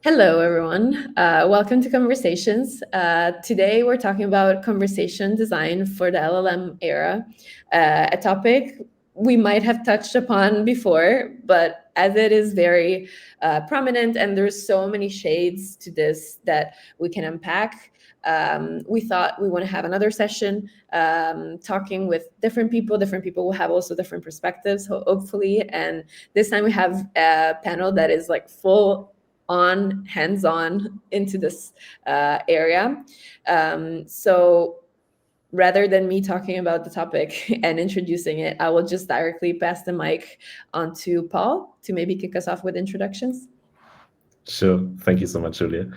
Hello, everyone. Welcome to Conversations. Today, we're talking about conversation design for the LLM era, a topic we might have touched upon before, but as it is very prominent and there's so many shades to this that we can unpack, we thought we want to have another session talking with different people. Different people will have also different perspectives, hopefully. And this time we have a panel that is like full on hands-on into this area. So rather than me talking about the topic and introducing it, I will just directly pass the mic on to Paul to maybe kick us off with introductions. Sure. Thank you so much, Giulia.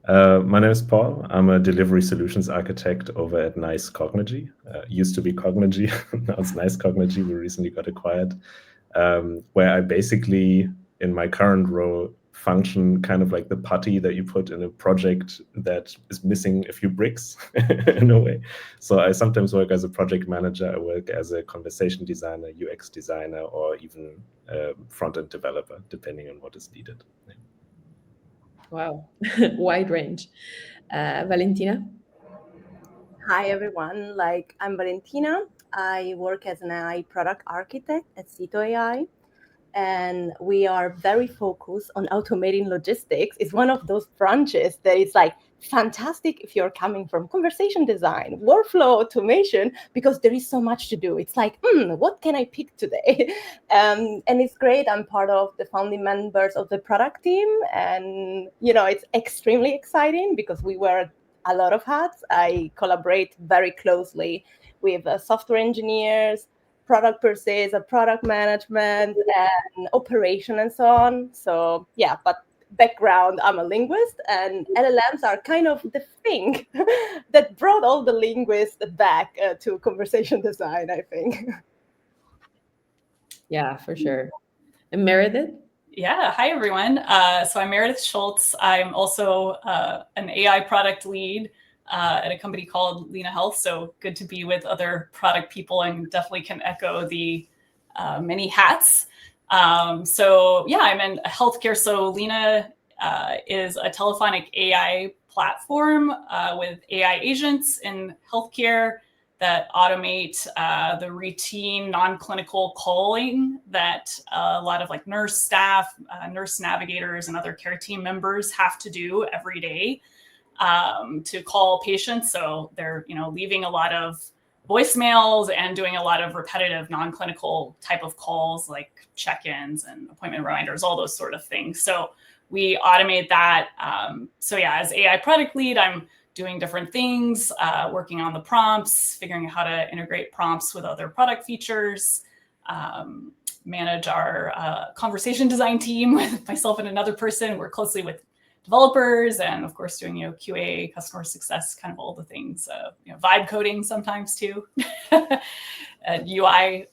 My name is Paul. I'm a delivery solutions architect over at Nice Cognigy. Used to be Cognigy, now it's Nice Cognigy. We recently got acquired, where I basically, in my current role, function kind of like the putty that you put in a project that is missing a few bricks in a way. So I sometimes work as a project manager, I work as a conversation designer, UX designer, or even front-end developer, depending on what is needed. Yeah. Wow, wide range. Valentina? Hi everyone, I'm Valentina. I work as an AI product architect at Cito.ai, and we are very focused on automating logistics. It's one of those branches that is like fantastic if you're coming from conversation design, workflow automation, because there is so much to do. It's like, what can I pick today? And it's great. I'm part of the founding members of the product team, and it's extremely exciting because we wear a lot of hats. I collaborate very closely with software engineers, product purchase, product management, and operation, and so on. So yeah, but background, I'm a linguist, and LLMs are kind of the thing that brought all the linguists back to conversation design, I think. Yeah, for sure. And Meredith? Yeah, hi everyone. So I'm Meredith Schulz. I'm also an AI product lead at a company called Lena Health. So good to be with other product people, and definitely can echo the many hats. So yeah, I'm in healthcare. So Lena is a telephonic AI platform with AI agents in healthcare that automate the routine non-clinical calling that a lot of like nurse staff, nurse navigators, and other care team members have to do every day to call patients. So they're leaving a lot of voicemails and doing a lot of repetitive non-clinical type of calls like check-ins and appointment reminders, all those sort of things. So we automate that. So yeah, as AI product lead, I'm doing different things, working on the prompts, figuring out how to integrate prompts with other product features, manage our conversation design team with myself and another person, work closely with developers, and of course doing QA, customer success, kind of all the things, vibe coding sometimes too, and UI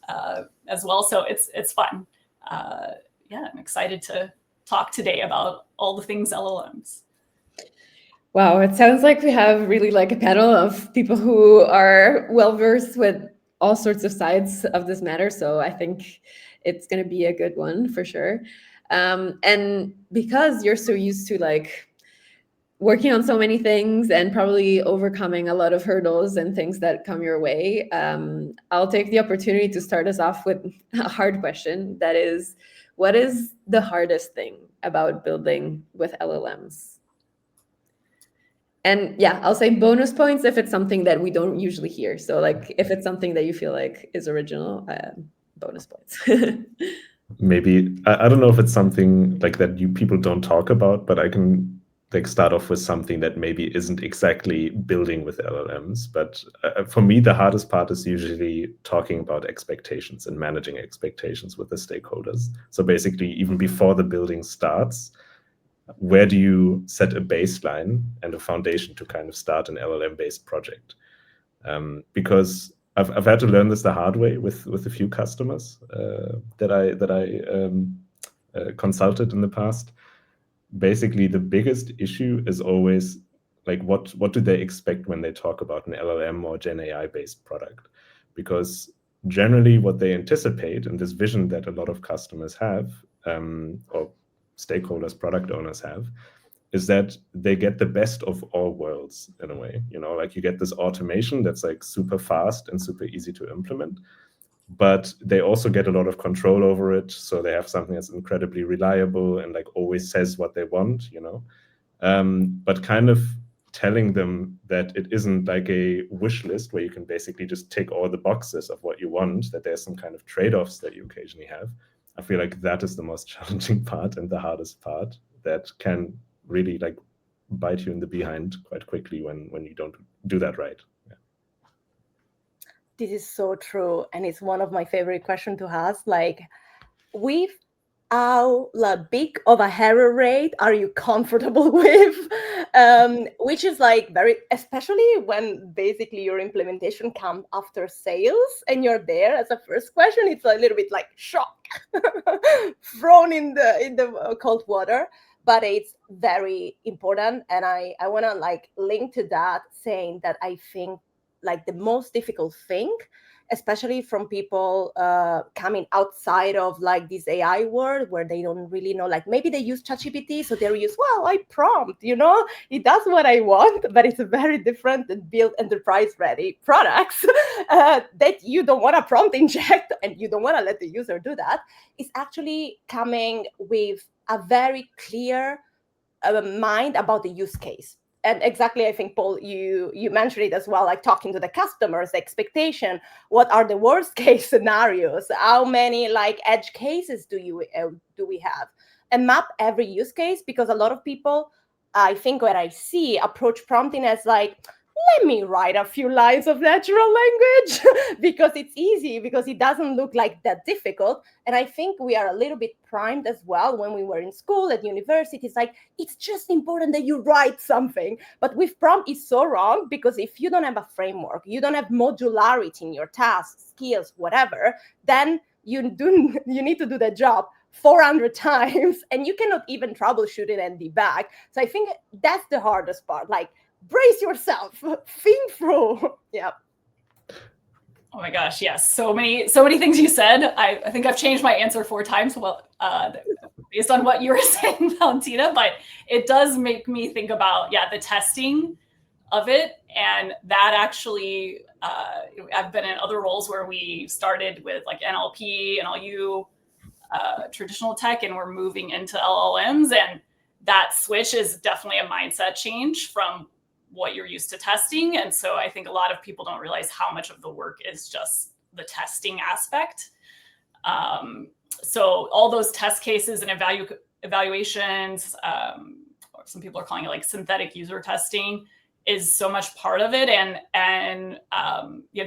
as well. So it's fun. Yeah, I'm excited to talk today about all the things LLMs. Wow, it sounds like we have really like a panel of people who are well-versed with all sorts of sides of this matter. So I think it's going to be a good one for sure. And because you're so used to like working on so many things and probably overcoming a lot of hurdles and things that come your way, I'll take the opportunity to start us off with a hard question. That is, what is the hardest thing about building with LLMs? And yeah, I'll say bonus points if it's something that we don't usually hear. So like if it's something that you feel like is original, bonus points. Maybe I don't know if it's something like that people don't talk about, but I can like start off with something that maybe isn't exactly building with LLMs. But for me, the hardest part is usually talking about expectations and managing expectations with the stakeholders. So basically, even before the building starts, where do you set a baseline and a foundation to kind of start an LLM-based project? Because I've had to learn this the hard way with a few customers that I consulted in the past. Basically, the biggest issue is always like what do they expect when they talk about an LLM or Gen AI based product? Because generally, what they anticipate and this vision that a lot of customers have or stakeholders, product owners have, is that they get the best of all worlds in a way. You know, like you get this automation that's like super fast and super easy to implement, but they also get a lot of control over it. So they have something that's incredibly reliable and like always says what they want, you know. But kind of telling them that it isn't like a wish list where you can basically just tick all the boxes of what you want, that there's some kind of trade-offs that you occasionally have. I feel like that is the most challenging part and the hardest part that can really like bite you in the behind quite quickly when you don't do that right. Yeah. This is so true. And it's one of my favorite questions to ask. Like, with how big of a error rate are you comfortable with? Which is like very, especially when basically your implementation comes after sales and you're there as a first question, it's a little bit like shock, thrown in the cold water. But it's very important. And I want to like link to that, saying that I think like the most difficult thing, especially from people coming outside of like this AI world where they don't really know, like maybe they use ChatGPT, so they use, well, I prompt, you know, it does what I want, but it's a very different than build enterprise ready products that you don't want to prompt inject and you don't want to let the user do that. It's actually coming with a very clear mind about the use case. And exactly, I think, Paul, you mentioned it as well, like talking to the customers, the expectation, what are the worst case scenarios, how many like edge cases do we have, and map every use case, because a lot of people, I think what I see, approach prompting as like, let me write a few lines of natural language because it's easy, because it doesn't look like that difficult. And I think we are a little bit primed as well when we were in school, at university. It's like, it's just important that you write something. But with prompt, it's so wrong, because if you don't have a framework, you don't have modularity in your tasks, skills, whatever, then you need to do the job 400 times and you cannot even troubleshoot it and debug. So I think that's the hardest part. Like, brace yourself, think through. Yeah. Oh my gosh, yes. So many things you said. I think I've changed my answer 4 times, well, based on what you were saying, Valentina, but it does make me think about, the testing of it. And that actually, I've been in other roles where we started with like NLP, NLU, traditional tech, and we're moving into LLMs. And that switch is definitely a mindset change from what you're used to testing. And so I think a lot of people don't realize how much of the work is just the testing aspect. So all those test cases and evaluations, or some people are calling it like synthetic user testing, is so much part of it. And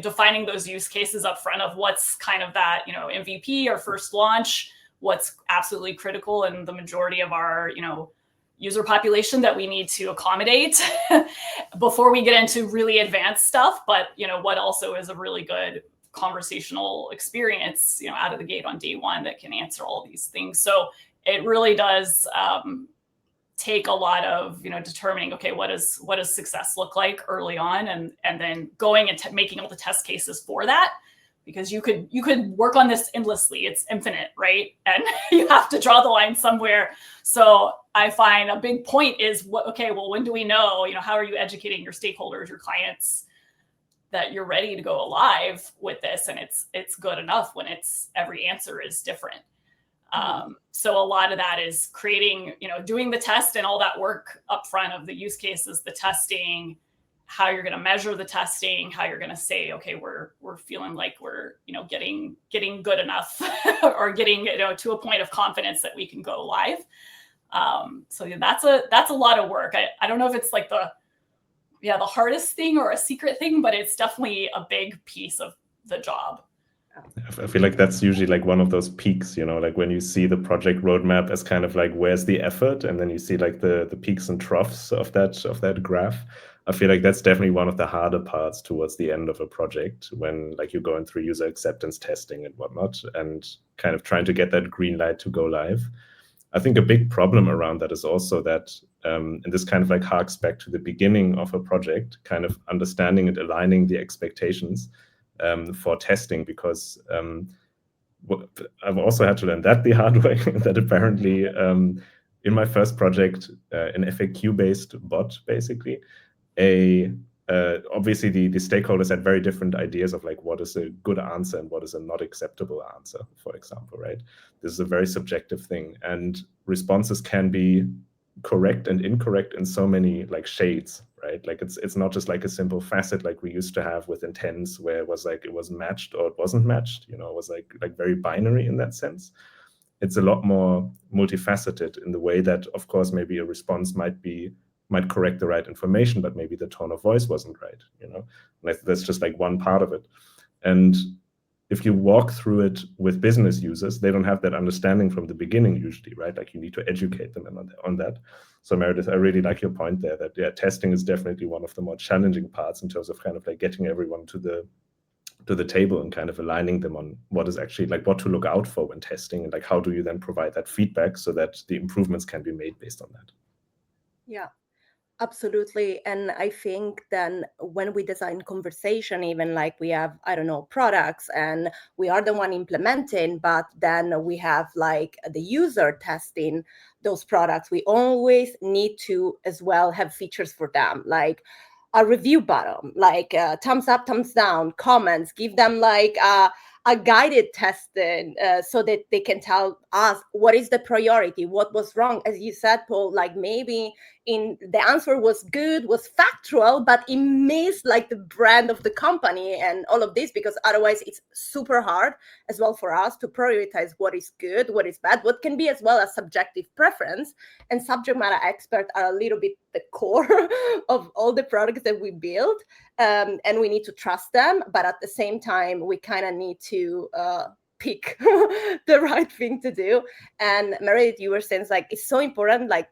defining those use cases up front of what's kind of that, MVP or first launch, what's absolutely critical in the majority of our, user population that we need to accommodate before we get into really advanced stuff. But, what also is a really good conversational experience, out of the gate on day one that can answer all these things. So it really does take a lot of, determining, okay, what does success look like early on, and then going and making all the test cases for that. Because you could work on this endlessly. It's infinite, right? And you have to draw the line somewhere. So I find a big point is when do we know, how are you educating your stakeholders, your clients, that you're ready to go live with this? And it's good enough when every answer is different. So a lot of that is creating, doing the test and all that work up front of the use cases, the testing, how you're going to measure the testing, how you're going to say, okay, we're feeling like we're, getting good enough or getting, to a point of confidence that we can go live. So that's a lot of work. I don't know if it's like the hardest thing or a secret thing, but it's definitely a big piece of the job. I feel like that's usually like one of those peaks, like when you see the project roadmap as kind of like, where's the effort? And then you see like the peaks and troughs of that graph. I feel like that's definitely one of the harder parts towards the end of a project, when like you're going through user acceptance testing and whatnot, and kind of trying to get that green light to go live. I think a big problem around that is also that, and this kind of like harks back to the beginning of a project, kind of understanding and aligning the expectations for testing, because I've also had to learn that the hard way, that apparently in my first project, an FAQ-based bot, basically, obviously the stakeholders had very different ideas of like what is a good answer and what is a not acceptable answer, for example, right? This is a very subjective thing, and responses can be correct and incorrect in so many like shades, right? Like it's not just like a simple facet like we used to have with intents, where it was like it was matched or it wasn't matched, you know, it was like very binary in that sense. It's a lot more multifaceted in the way that, of course, maybe a response might correct the right information, but maybe the tone of voice wasn't right, you know? And that's just like one part of it. And if you walk through it with business users, they don't have that understanding from the beginning usually, right? Like you need to educate them on that. So Meredith, I really like your point there that yeah, testing is definitely one of the more challenging parts in terms of kind of like getting everyone to the table and kind of aligning them on what is actually like what to look out for when testing, and like how do you then provide that feedback so that the improvements can be made based on that. Yeah. Absolutely. And I think then when we design conversation, even like we have, I don't know, products and we are the one implementing, but then we have like the user testing those products, we always need to as well have features for them, like a review button, like thumbs up, thumbs down, comments, give them like a guided testing so that they can tell us what is the priority, what was wrong. As you said, Paul, like maybe in the answer was good, was factual, but it missed like the brand of the company and all of this, because otherwise it's super hard as well for us to prioritize what is good, what is bad, what can be as well as subjective preference. And subject matter experts are a little bit the core of all the products that we build. And we need to trust them, but at the same time, we kind of need to pick the right thing to do. And Meredith, you were saying like it's so important, like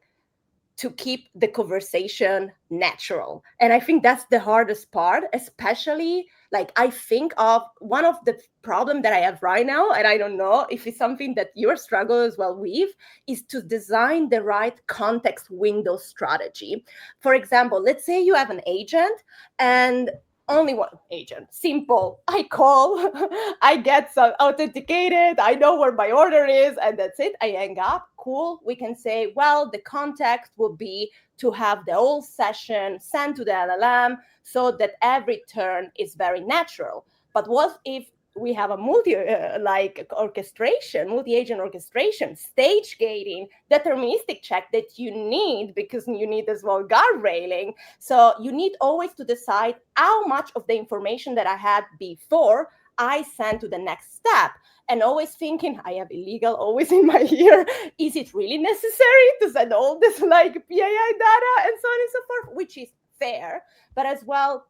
to keep the conversation natural. And I think that's the hardest part, especially like I think of one of the problem that I have right now, and I don't know if it's something that you're struggling as well with, is to design the right context window strategy. For example, let's say you have an agent and only one agent, simple. I call, I get some authenticated, I know where my order is, and that's it. I hang up. Cool. We can say, well, the context will be to have the whole session sent to the LLM so that every turn is very natural. But what if we have a multi-agent orchestration, stage gating, deterministic check that you need because you need as well guardrailing. So you need always to decide how much of the information that I had before I send to the next step. And always thinking, I have illegal always in my ear. Is it really necessary to send all this like PII data and so on and so forth, which is fair, but as well,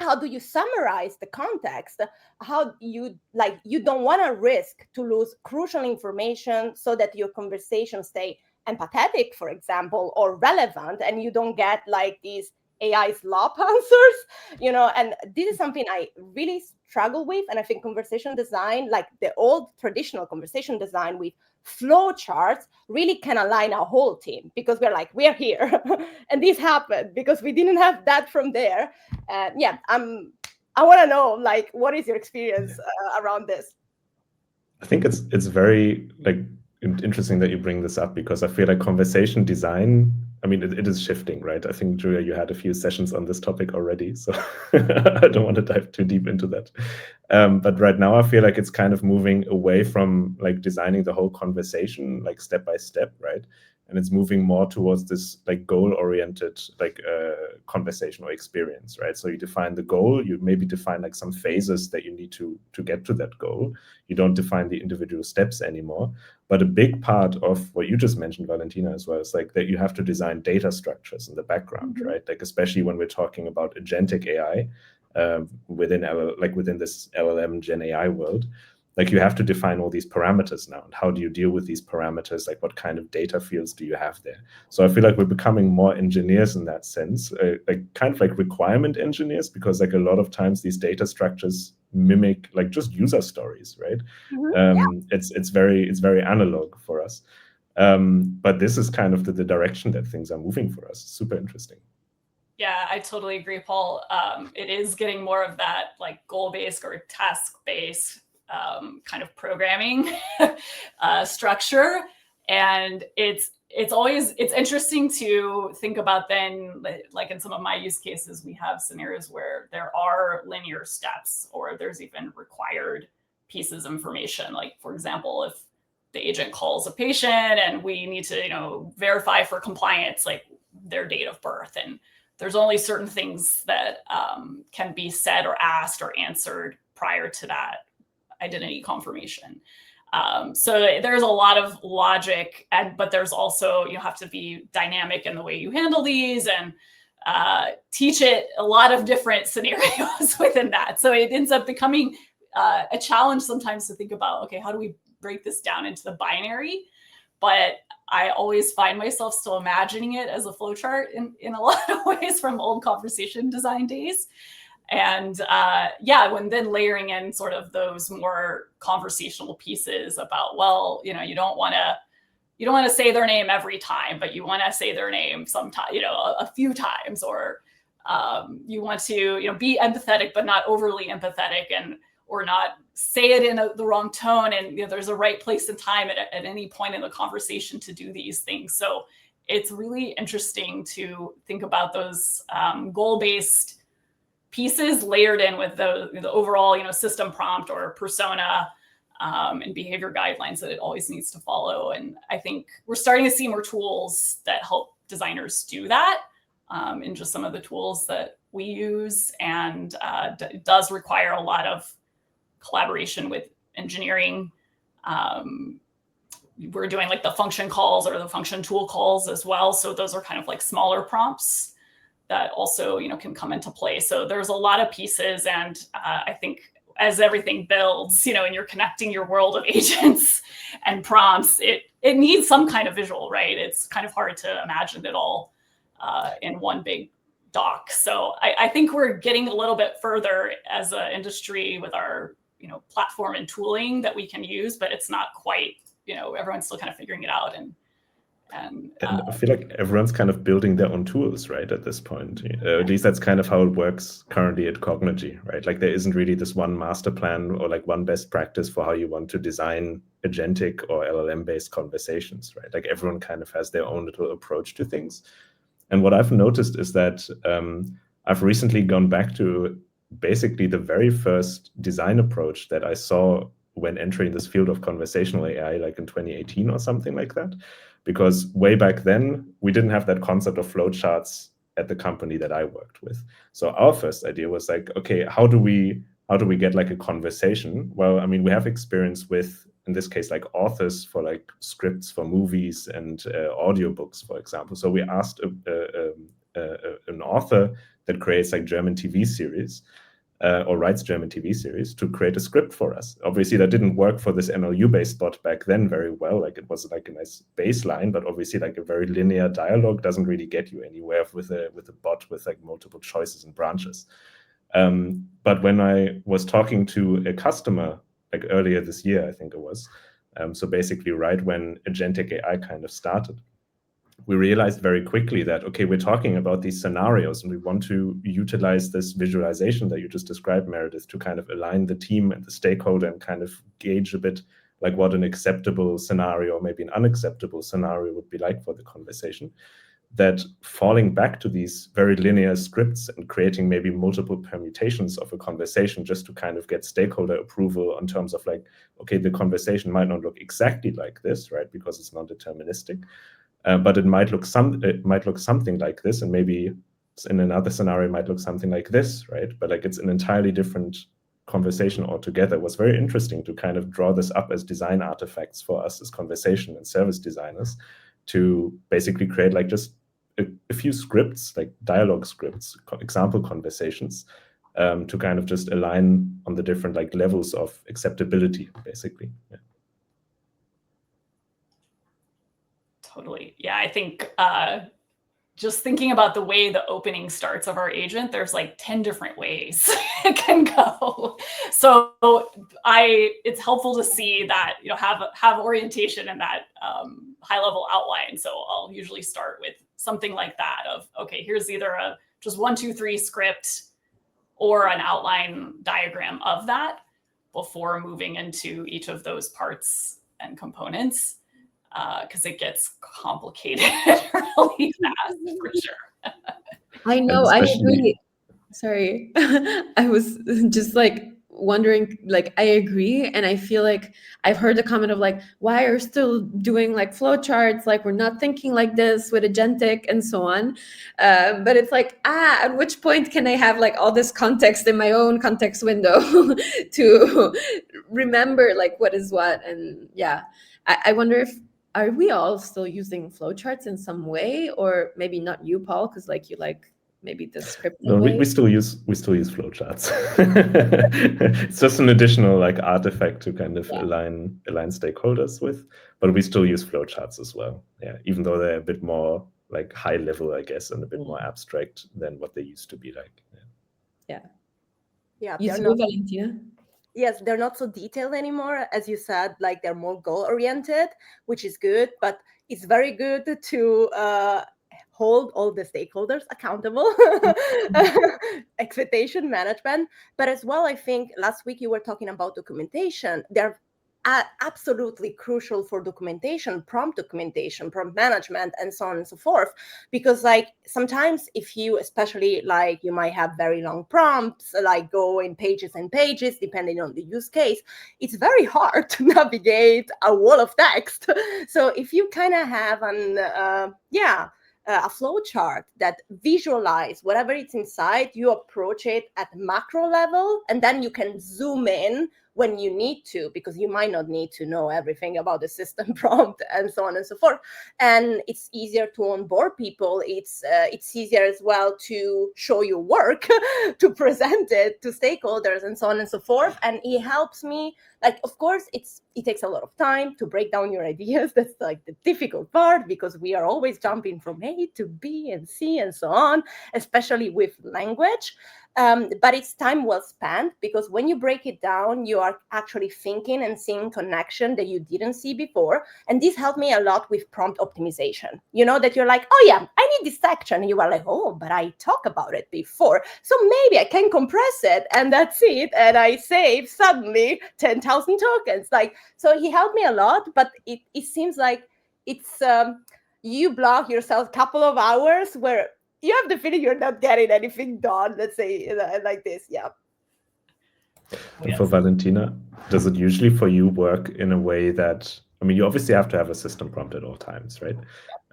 how do you summarize the context? How you don't want to risk to lose crucial information so that your conversation stay empathetic, for example, or relevant, and you don't get like these AI slop answers, you know. And this is something I really struggle with. And I think conversation design, like the old traditional conversation design with flow charts, really can align our whole team, because we're like, we're here and this happened because we didn't have that from there. Yeah, I want to know, like, what is your experience around this? I think it's very like interesting that you bring this up, because I feel like conversation design, I mean, it is shifting, right? I think, Giulia, you had a few sessions on this topic already, so I don't want to dive too deep into that. But right now, I feel like it's kind of moving away from like designing the whole conversation, like step by step, right? And it's moving more towards this like goal-oriented like conversational experience, right? So you define the goal, you maybe define like some phases that you need to get to that goal. You don't define the individual steps anymore. But a big part of what you just mentioned, Valentina, as well, is like that you have to design data structures in the background, right? Like especially when we're talking about agentic AI within this LLM Gen AI world. Like you have to define all these parameters now. And how do you deal with these parameters? Like what kind of data fields do you have there? So I feel like we're becoming more engineers in that sense, like kind of like requirement engineers, because like a lot of times these data structures mimic like just user stories, right? It's very analog for us. But this is kind of the direction that things are moving for us. Super interesting. Yeah, I totally agree, Paul. It is getting more of that like goal-based or task-based kind of programming structure. And it's it's interesting to think about then, like in some of my use cases, we have scenarios where there are linear steps or there's even required pieces of information. Like, for example, if the agent calls a patient and we need to, verify for compliance, like their date of birth, and there's only certain things that can be said or asked or answered prior to that identity confirmation. So there's a lot of logic, but there's also, you have to be dynamic in the way you handle these and teach it a lot of different scenarios within that. So it ends up becoming a challenge sometimes to think about, okay, how do we break this down into the binary? But I always find myself still imagining it as a flowchart in a lot of ways from old conversation design days. And when then layering in sort of those more conversational pieces about, well, you don't want to say their name every time, but you want to say their name sometime, a few times, or you want to, be empathetic, but not overly empathetic, or not say it in the wrong tone. And there's a right place and time at any point in the conversation to do these things. So it's really interesting to think about those goal-based pieces layered in with the overall, system prompt or persona and behavior guidelines that it always needs to follow. And I think we're starting to see more tools that help designers do that in just some of the tools that we use. And it does require a lot of collaboration with engineering. We're doing like the function calls or the function tool calls as well. So those are kind of like smaller prompts that also, can come into play. So there's a lot of pieces. And I think as everything builds, and you're connecting your world of agents and prompts, it needs some kind of visual, right? It's kind of hard to imagine it all in one big doc. So I think we're getting a little bit further as an industry with our, platform and tooling that we can use, but it's not quite, everyone's still kind of figuring it out. And I feel like everyone's kind of building their own tools, right, at this point. At least that's kind of how it works currently at Cognigy, right? Like there isn't really this one master plan or like one best practice for how you want to design agentic or LLM-based conversations, right? Like everyone kind of has their own little approach to things. And what I've noticed is that I've recently gone back to basically the very first design approach that I saw when entering this field of conversational AI, like in 2018 or something like that. Because way back then, we didn't have that concept of flowcharts at the company that I worked with. So our first idea was like, okay, how do we get like a conversation? Well, I mean, we have experience with, in this case, like authors for like scripts for movies and audiobooks, for example. So we asked an author that creates like German TV series or writes German TV series to create a script for us. Obviously, that didn't work for this NLU-based bot back then very well. Like it was like a nice baseline, but obviously like a very linear dialogue doesn't really get you anywhere with a bot with like multiple choices and branches. But when I was talking to a customer like earlier this year, I think it was, so basically right when agentic AI kind of started, we realized very quickly that, okay, we're talking about these scenarios and we want to utilize this visualization that you just described, Meredith, to kind of align the team and the stakeholder and kind of gauge a bit like what an acceptable scenario or maybe an unacceptable scenario would be like for the conversation. That falling back to these very linear scripts and creating maybe multiple permutations of a conversation just to kind of get stakeholder approval in terms of like, okay, the conversation might not look exactly like this, right? Because it's non-deterministic. But it might look something like this, and maybe in another scenario it might look something like this, right? But like it's an entirely different conversation altogether. It was very interesting to kind of draw this up as design artifacts for us as conversation and service designers to basically create like just a few scripts, like dialogue scripts, example conversations, to kind of just align on the different like levels of acceptability, basically. Yeah. Totally. Yeah, I think just thinking about the way the opening starts of our agent, there's like 10 different ways it can go. So it's helpful to see that, have orientation in that high level outline. So I'll usually start with something like that of, okay, here's either a just 1, 2, 3 script or an outline diagram of that before moving into each of those parts and components. because it gets complicated really fast for sure. I know, I agree. Sorry. I was just like wondering, like, I agree. And I feel like I've heard the comment of like, why are you still doing like flowcharts? Like, we're not thinking like this with agentic and so on. But it's like, at which point can I have like all this context in my own context window to remember like what is what? And yeah, I wonder if, are we all still using flowcharts in some way? Or maybe not you, Paul, because like you like maybe the script. No, we still use flowcharts. It's just an additional like artifact to kind of align stakeholders with, but we still use flowcharts as well. Yeah, even though they're a bit more like high level, I guess, and a bit more abstract than what they used to be like. Yeah. You too, Valentina? Yes, they're not so detailed anymore. As you said, like they're more goal-oriented, which is good, but it's very good to hold all the stakeholders accountable, expectation management. But as well, I think last week you were talking about documentation. They're absolutely crucial for documentation, prompt management, and so on and so forth. Because like sometimes if you, especially like you might have very long prompts, like go in pages and pages, depending on the use case, it's very hard to navigate a wall of text. So if you kind of have a flow chart that visualize whatever it's inside, you approach it at macro level, and then you can zoom in when you need to, because you might not need to know everything about the system prompt and so on and so forth. And it's easier to onboard people. It's easier as well to show your work, to present it to stakeholders and so on and so forth. And it helps me, like, of course, it takes a lot of time to break down your ideas. That's like the difficult part, because we are always jumping from A to B and C and so on, especially with language. But it's time well spent, because when you break it down, you are actually thinking and seeing connection that you didn't see before. And this helped me a lot with prompt optimization. You know, that you're like, oh yeah, I need this section. And you are like, oh, but I talked about it before. So maybe I can compress it, and that's it. And I save suddenly 10,000 tokens. Like, so he helped me a lot, but it seems like it's, you block yourself a couple of hours where you have the feeling you're not getting anything done, let's say, like this. Yeah. And for Valentina, does it usually for you work in a way that, I mean, you obviously have to have a system prompt at all times, right?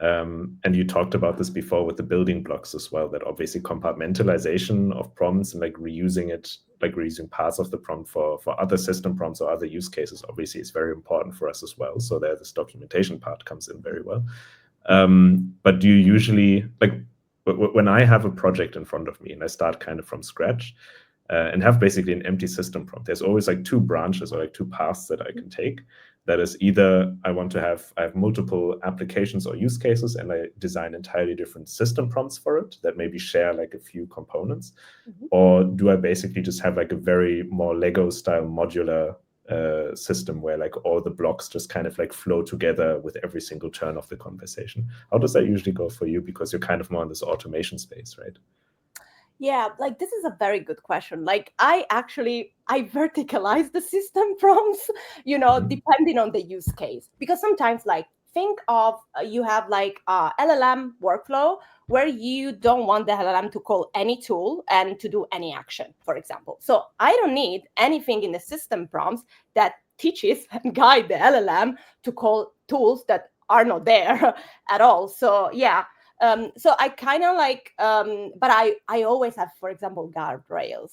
And you talked about this before with the building blocks as well, that obviously compartmentalization of prompts and like reusing it, like reusing parts of the prompt for other system prompts or other use cases, obviously is very important for us as well. So there, this documentation part comes in very well. But do you usually, like, when I have a project in front of me and I start kind of from scratch and have basically an empty system prompt, there's always like two branches or like two paths that I can take. That is either I have multiple applications or use cases and I design entirely different system prompts for it that maybe share like a few components, or do I basically just have like a very more Lego style modular system where like all the blocks just kind of like flow together with every single turn of the conversation? How does that usually go for you? Because you're kind of more in this automation space, right? Yeah, like this is a very good question. Like I verticalize the system prompts, you know, depending on the use case. Because sometimes like think of you have like a LLM workflow where you don't want the LLM to call any tool and to do any action, for example. So I don't need anything in the system prompts that teaches and guide the LLM to call tools that are not there at all. So yeah. So I kind of like, but I always have, for example, guardrails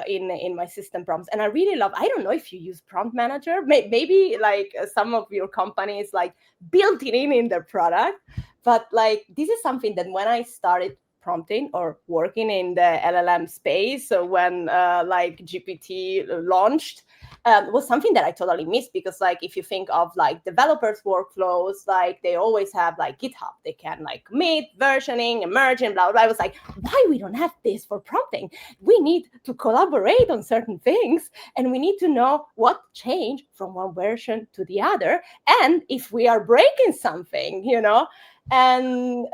in my system prompts. And I really love, I don't know if you use prompt manager, maybe like some of your companies like built it in their product. But like, this is something that when I started prompting or working in the LLM space, so when like GPT launched, was something that I totally missed, because like if you think of like developers workflows, like they always have like GitHub, they can like commit, versioning, emerging, blah, blah, blah. I was like, why we don't have this for prompting? We need to collaborate on certain things, and we need to know what changed from one version to the other, and if we are breaking something, you know. And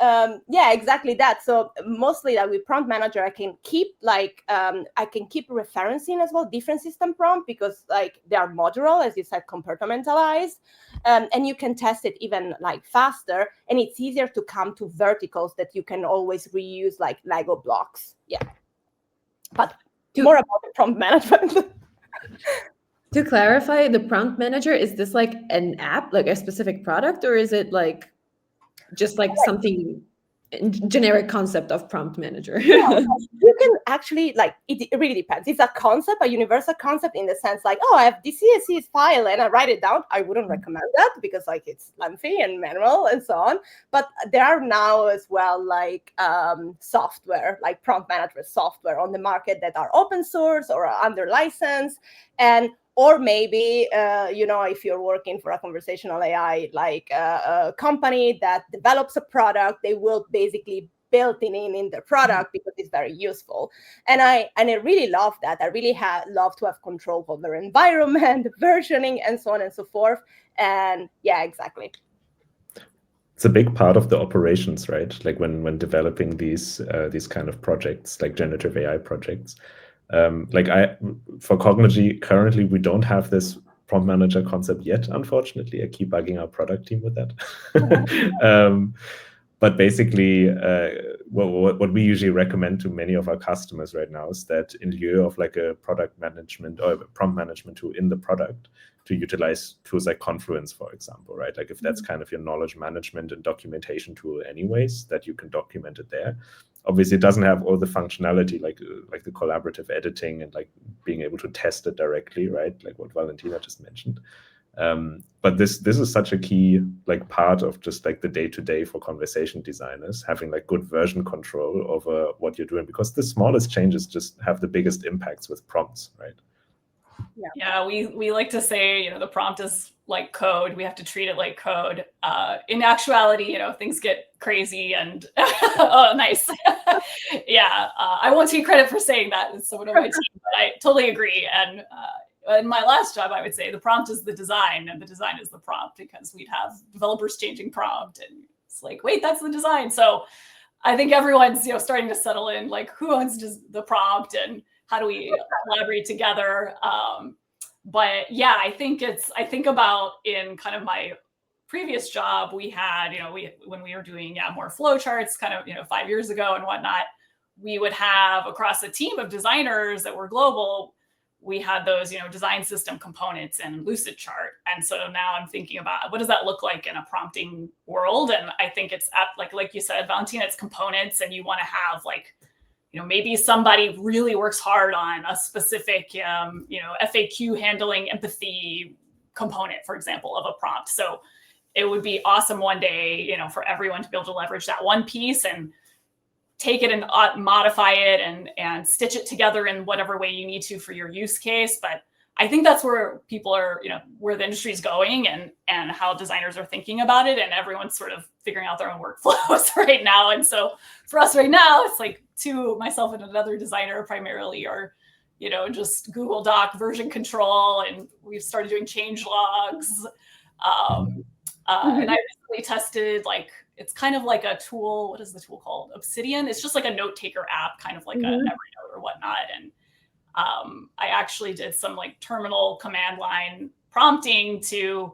yeah, exactly that. So mostly that with prompt manager, I can keep like referencing as well different system prompt, because like they are modular, as you said, compartmentalized. And you can test it even like faster, and it's easier to come to verticals that you can always reuse like Lego blocks. Yeah. But more about the prompt management. To clarify, the prompt manager, is this like an app, like a specific product, or is it like just like something generic concept of prompt manager? You can actually, like, it really depends. It's a concept, a universal concept, in the sense like, oh, I have this CSV file and I write it down. I wouldn't recommend that because like it's lengthy and manual and so on. But there are now as well like software, like prompt management software on the market that are open source or are under license. Or maybe, if you're working for a conversational AI, like a company that develops a product, they will basically build it in the product because it's very useful. And I really love that. I really love to have control of their environment, versioning, and so on and so forth. And yeah, exactly. It's a big part of the operations, right? Like when developing these kind of projects, like generative AI projects. For Cognigy, currently we don't have this prompt manager concept yet, unfortunately. I keep bugging our product team with that. But basically, what we usually recommend to many of our customers right now is that in lieu of like a product management or a prompt management tool in the product, to utilize tools like Confluence, for example, right? Like if that's kind of your knowledge management and documentation tool anyways, that you can document it there. Obviously, it doesn't have all the functionality like the collaborative editing and like being able to test it directly, right? Like what Valentina just mentioned. But this is such a key like part of just like the day-to-day for conversation designers, having like good version control over what you're doing, because the smallest changes just have the biggest impacts with prompts, right? Yeah, we like to say, the prompt is like code. We have to treat it like code. In actuality, things get crazy and oh, nice. Yeah, I won't take credit for saying that. It's someone on my team, but I totally agree. And in my last job, I would say the prompt is the design and the design is the prompt, because we'd have developers changing prompt and it's like, wait, that's the design. So I think everyone's, starting to settle in, like who owns the prompt and how do we collaborate together? But yeah, I think about in kind of my previous job, we had, when we were doing more flow charts kind of, 5 years ago and whatnot, we would have across a team of designers that were global, we had those, design system components and Lucid chart. And so now I'm thinking about what does that look like in a prompting world? And I think it's like you said, Valentina, it's components, and you want to have like, maybe somebody really works hard on a specific, FAQ handling empathy component, for example, of a prompt. So it would be awesome one day, for everyone to be able to leverage that one piece and take it and modify it and stitch it together in whatever way you need to for your use case. But I think that's where people are, where the industry is going and how designers are thinking about it. And everyone's sort of figuring out their own workflows right now. And so for us right now, it's like myself and another designer primarily are, just Google Doc version control. And we've started doing change logs. And I recently tested, like, it's kind of like a tool. What is the tool called? Obsidian. It's just like a note taker app, kind of like a Evernote or whatnot. And I actually did some like terminal command line prompting to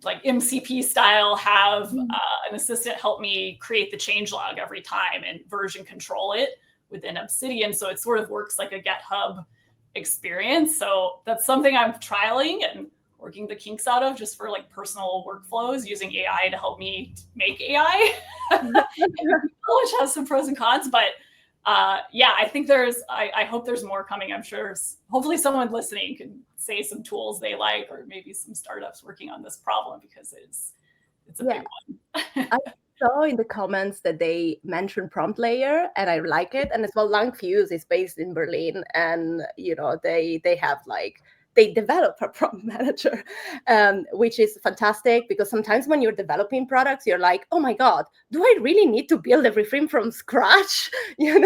like MCP style have an assistant help me create the change log every time and version control it within Obsidian. So it sort of works like a GitHub experience. So that's something I'm trialing and working the kinks out of, just for like personal workflows, using AI to help me make AI, which has some pros and cons. But yeah, I think I hope there's more coming. I'm sure hopefully someone listening can say some tools they like, or maybe some startups working on this problem, because it's a big one. I saw in the comments that they mentioned prompt layer, and I like it. And as well, Langfuse is based in Berlin, and they have like, they develop a prompt manager, which is fantastic, because sometimes when you're developing products, you're like, oh my God, do I really need to build everything from scratch? You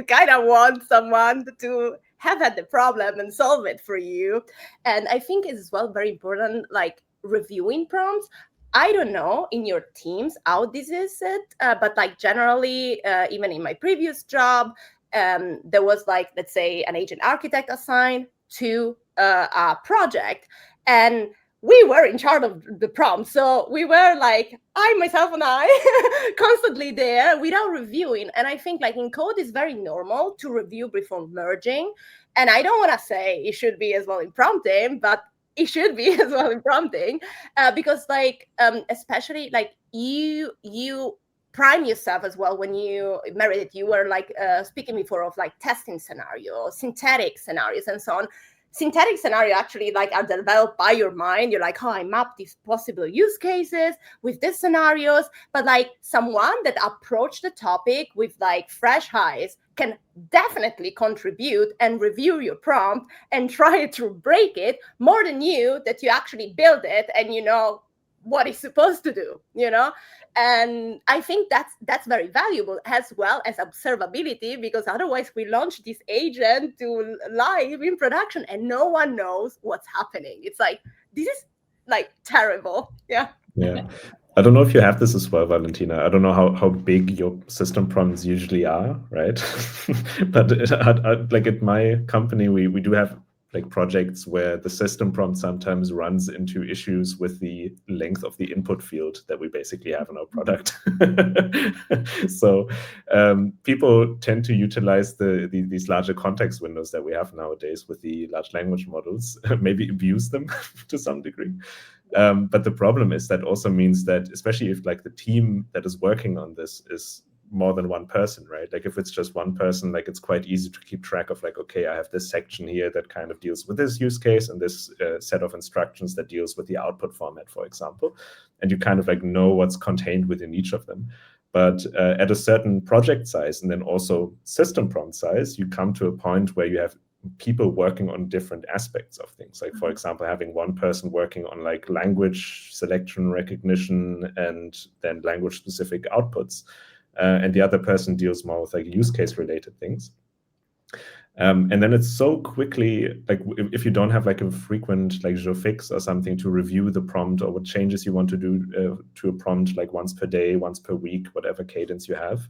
kind of want someone to have had the problem and solve it for you. And I think it's as well very important, like reviewing prompts. I don't know in your teams how this is it, but like generally, even in my previous job, there was like, let's say, an agent architect assigned to a project, and we were in charge of the prompt. So we were like, I, myself and I, constantly there without reviewing. And I think like in code, it's very normal to review before merging. And I don't want to say it should be as well in prompting, but it should be as well in prompting, because like, especially like you prime yourself as well when you, Meredith, you were like speaking before of like testing scenarios, synthetic scenarios and so on. Synthetic scenario actually like are developed by your mind. You're like, oh, I map these possible use cases with these scenarios. But like someone that approached the topic with like fresh eyes can definitely contribute and review your prompt and try to break it more than you that you actually build it and you know what it's supposed to do, you know? And I think that's very valuable, as well as observability, because otherwise we launch this agent to live in production and no one knows what's happening. It's like, this is like terrible. Yeah. I don't know if you have this as well, Valentina. I don't know how big your system prompts usually are, right? But like at my company, we do have like projects where the system prompt sometimes runs into issues with the length of the input field that we basically have in our product. So people tend to utilize these larger context windows that we have nowadays with the large language models, maybe abuse them to some degree. But the problem is that also means that, especially if like the team that is working on this is more than one person, right? Like if it's just one person, like it's quite easy to keep track of like, okay, I have this section here that kind of deals with this use case and this set of instructions that deals with the output format, for example. And you kind of like know what's contained within each of them. But at a certain project size and then also system prompt size, you come to a point where you have people working on different aspects of things. Like, for example, having one person working on like language selection recognition and then language specific outputs. And the other person deals more with like use case related things. And then it's so quickly, like if you don't have like a frequent like fix or something to review the prompt or what changes you want to do to a prompt, like once per day, once per week, whatever cadence you have,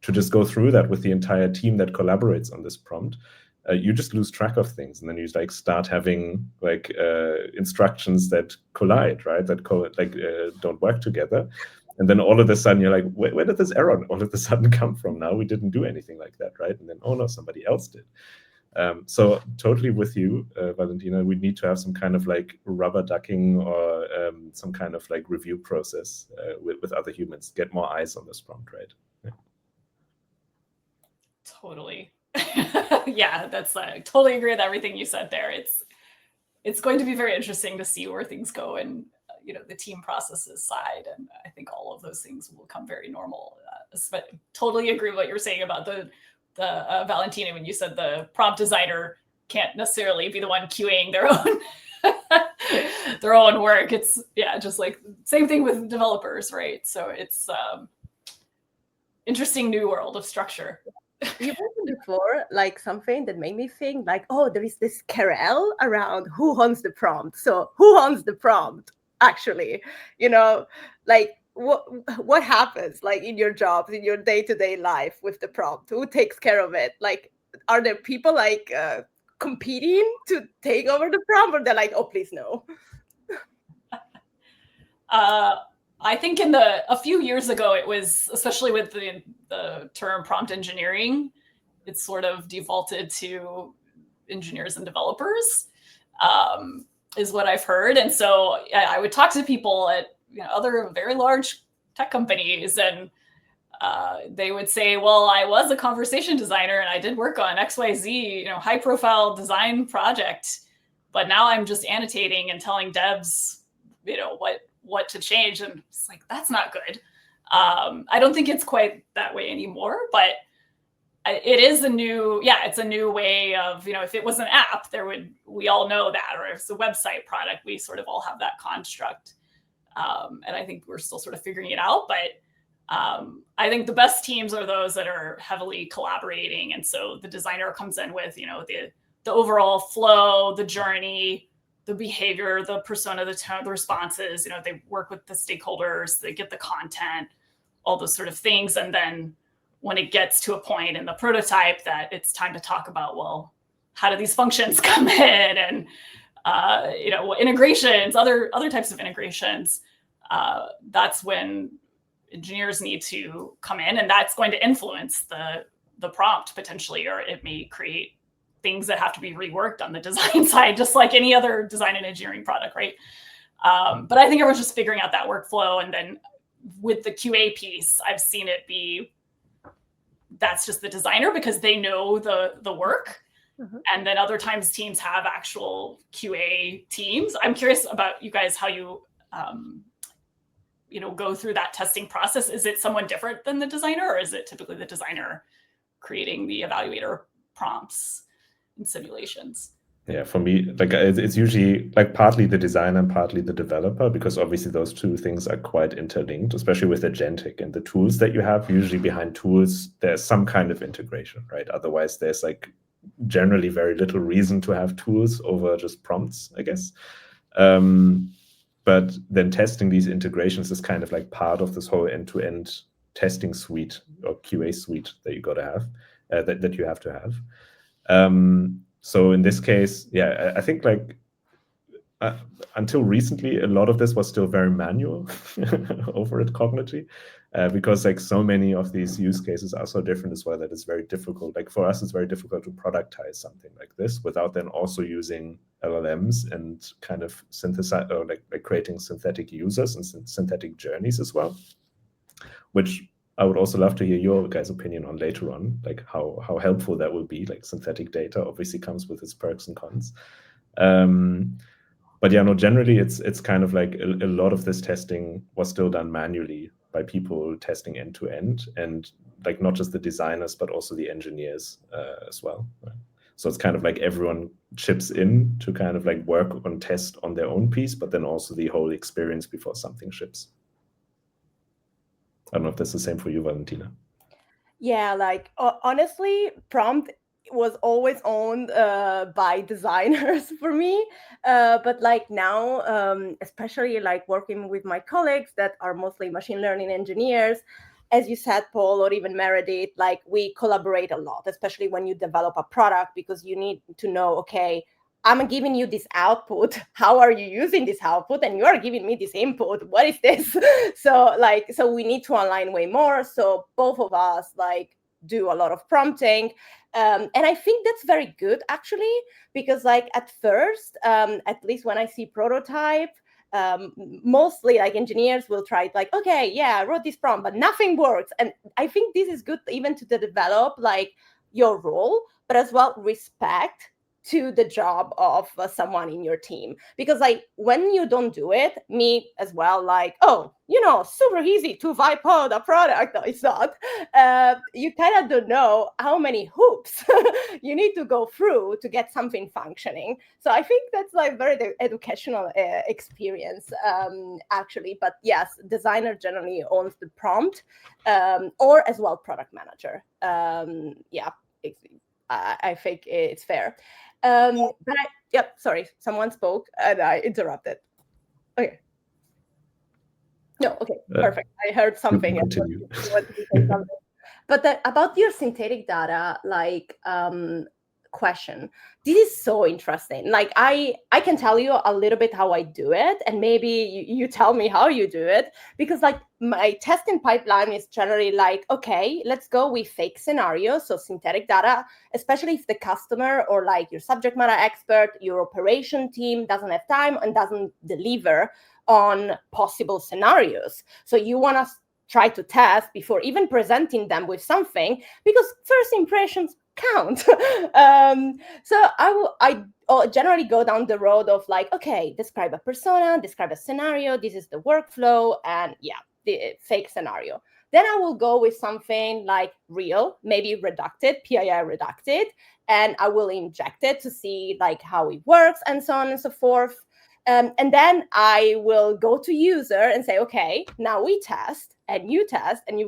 to just go through that with the entire team that collaborates on this prompt, you just lose track of things. And then you like start having like instructions that collide, right? That don't work together. And then all of a sudden you're like, where did this error all of a sudden come from now? We didn't do anything like that, right? And then, oh no, somebody else did. So totally with you, Valentina, we need to have some kind of like rubber ducking or some kind of like review process with other humans, get more eyes on this prompt, right? Yeah. Totally. Yeah, that's totally agree with everything you said there. It's going to be very interesting to see where things go and the team processes side, and I think all of those things will become very normal. But totally agree with what you're saying about the Valentina, when you said the prompt designer can't necessarily be the one QAing their own their own work. It's just like same thing with developers, right? So it's interesting new world of structure. You mentioned before, like something that made me think like, oh, there is this querelle around who owns the prompt. So who owns the prompt? Actually, like what happens like in your jobs, in your day-to-day life with the prompt? Who takes care of it? Like, are there people like competing to take over the prompt, or they're like, oh, please no? I think a few years ago, it was, especially with the term prompt engineering, it's sort of defaulted to engineers and developers. Is what I've heard. And so I would talk to people at other very large tech companies, and they would say, well, I was a conversation designer and I did work on XYZ, high profile design project, but now I'm just annotating and telling devs, what to change. And it's like, that's not good. I don't think it's quite that way anymore, but it is it's a new way of, if it was an app, we all know that, or if it's a website product, we sort of all have that construct. And I think we're still sort of figuring it out, but I think the best teams are those that are heavily collaborating. And so the designer comes in with, the overall flow, the journey, the behavior, the persona, the tone, the responses, they work with the stakeholders, they get the content, all those sort of things. And then when it gets to a point in the prototype that it's time to talk about, well, how do these functions come in? And integrations, other types of integrations, that's when engineers need to come in, and that's going to influence the prompt potentially, or it may create things that have to be reworked on the design side, just like any other design and engineering product, right? But I think everyone's just figuring out that workflow. And then with the QA piece, I've seen it be, that's just the designer because they know the work. Mm-hmm. And then other times teams have actual QA teams. I'm curious about you guys, how you, go through that testing process. Is it someone different than the designer, or is it typically the designer creating the evaluator prompts and simulations? Yeah, for me, like it's usually like partly the designer and partly the developer, because obviously those two things are quite interlinked, especially with agentic and the tools that you have. Usually behind tools, there's some kind of integration, right? Otherwise, there's like generally very little reason to have tools over just prompts, I guess. But then testing these integrations is kind of like part of this whole end-to-end testing suite or QA suite that you got to have, that you have to have. So in this case, yeah, I think like until recently, a lot of this was still very manual over at Cognigy, because like so many of these use cases are so different as well that it's very difficult. Like for us, it's very difficult to productize something like this without then also using LLMs and kind of synthesize, or like creating synthetic users and synthetic journeys as well, which I would also love to hear your guys' opinion on later on, like how helpful that will be. Like synthetic data obviously comes with its perks and cons. But yeah, no, generally it's kind of like a lot of this testing was still done manually by people testing end to end, and like not just the designers, but also the engineers as well. Right? So it's kind of like everyone chips in to kind of like work on test on their own piece, but then also the whole experience before something ships. I don't know if that's the same for you, Valentina. Yeah, like honestly, prompt was always owned by designers for me. But like now, especially like working with my colleagues that are mostly machine learning engineers, as you said, Paul, or even Meredith, like we collaborate a lot, especially when you develop a product, because you need to know, okay, I'm giving you this output. How are you using this output? And you are giving me this input. What is this? So we need to align way more. So both of us like do a lot of prompting. And I think that's very good, actually, because like at first, at least when I see prototype, mostly like engineers will try it like, okay, yeah, I wrote this prompt, but nothing works. And I think this is good even to develop like your role, but as well respect to the job of someone in your team. Because like when you don't do it, me as well, like, oh, super easy to vibe code a product. No, it's not. You kind of don't know how many hoops you need to go through to get something functioning. So I think that's like very educational experience, actually. But yes, designer generally owns the prompt, or as well product manager. Yeah, I think it's fair. But sorry, someone spoke and I interrupted. Okay. No, okay, perfect. I heard something. Continue. But about your synthetic data, like question, this is so interesting. Like I can tell you a little bit how I do it, and maybe you tell me how you do it, because like my testing pipeline is generally like, okay, let's go with fake scenarios. So synthetic data, especially if the customer or like your subject matter expert, your operation team doesn't have time and doesn't deliver on possible scenarios. So you want to try to test before even presenting them with something, because first impressions count. So I generally go down the road of like, okay, describe a persona, describe a scenario, this is the workflow, and yeah, the fake scenario. Then I will go with something like real, maybe redacted, PII redacted, and I will inject it to see like how it works and so on and so forth. And then I will go to user and say, okay, now we test and you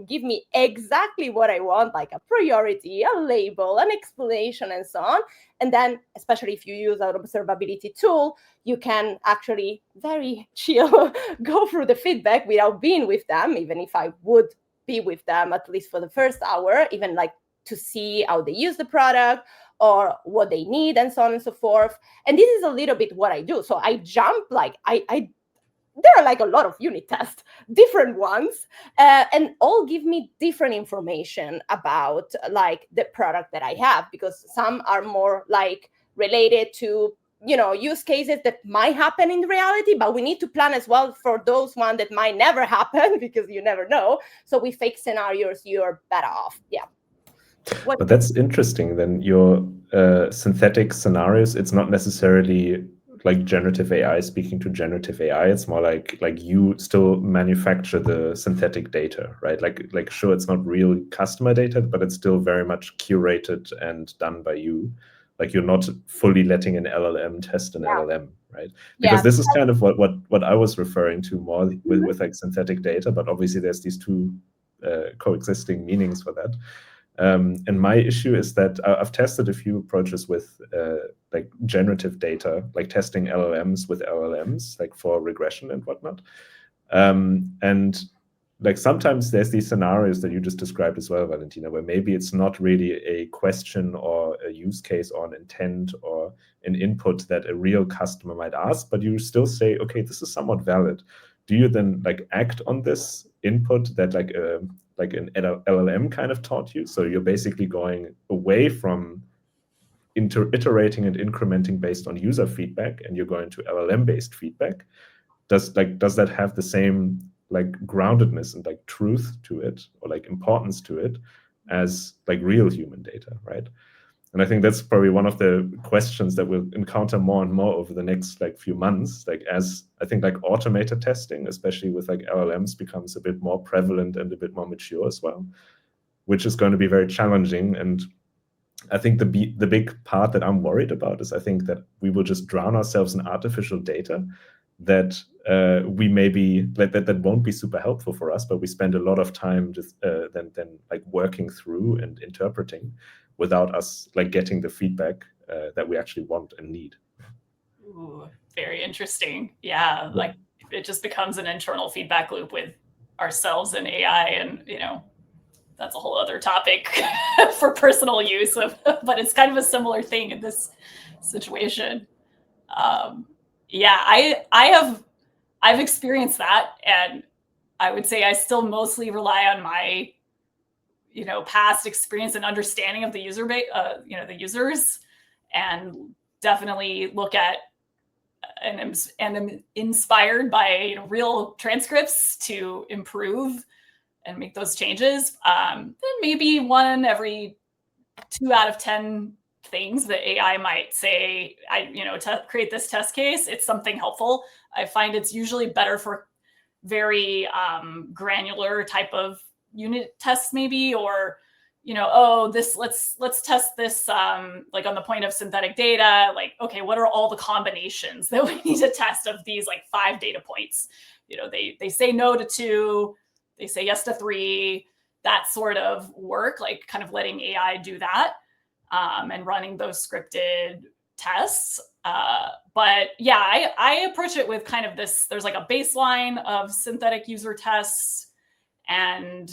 give me exactly what I want, like a priority, a label, an explanation, and so on. And then, especially if you use our observability tool, you can actually very chill go through the feedback without being with them, even if I would be with them at least for the first hour, even like to see how they use the product or what they need and so on and so forth. And this is a little bit what I do. So I jump, like there are like a lot of unit tests, different ones, and all give me different information about like the product that I have, because some are more like related to, use cases that might happen in reality, but we need to plan as well for those ones that might never happen, because you never know. So with fake scenarios, you're better off. Yeah. But that's interesting. Then your synthetic scenarios, it's not necessarily like generative AI speaking to generative AI. It's more like you still manufacture the synthetic data, right? Like sure, it's not real customer data, but it's still very much curated and done by you. Like you're not fully letting an LLM test an LLM, right? Because this is kind of what I was referring to more with like synthetic data, but obviously there's these two coexisting meanings for that. And my issue is that I've tested a few approaches with like generative data, like testing LLMs with LLMs, like for regression and whatnot. And like sometimes there's these scenarios that you just described as well, Valentina, where maybe it's not really a question or a use case or an intent or an input that a real customer might ask, but you still say, okay, this is somewhat valid. Do you then like act on this input that like an LLM kind of taught you? So you're basically going away from iterating and incrementing based on user feedback, and you're going to LLM-based feedback. Does that have the same like groundedness and like truth to it, or like importance to it, as like real human data, right? And I think that's probably one of the questions that we'll encounter more and more over the next like few months, like as I think like automated testing, especially with like LLMs, becomes a bit more prevalent and a bit more mature as well, which is going to be very challenging. And I think the big part that I'm worried about is I think that we will just drown ourselves in artificial data that we maybe that won't be super helpful for us, but we spend a lot of time just then like working through and interpreting without us like getting the feedback that we actually want and need. Ooh, very interesting. Yeah, like it just becomes an internal feedback loop with ourselves and AI, and that's a whole other topic for personal use of, but it's kind of a similar thing in this situation. Yeah, I've experienced that, and I would say I still mostly rely on my past experience and understanding of the user base, the users, and definitely look at and am inspired by real transcripts to improve and make those changes. Then maybe 1 every 2 out of 10 things that AI might say, to create this test case, it's something helpful. I find it's usually better for very granular type of unit tests, maybe, or let's test this like on the point of synthetic data, like, okay, what are all the combinations that we need to test of these like 5 data points? They say no to 2, they say yes to 3, that sort of work, like kind of letting AI do that and running those scripted tests. But yeah, I approach it with kind of this, there's like a baseline of synthetic user tests, and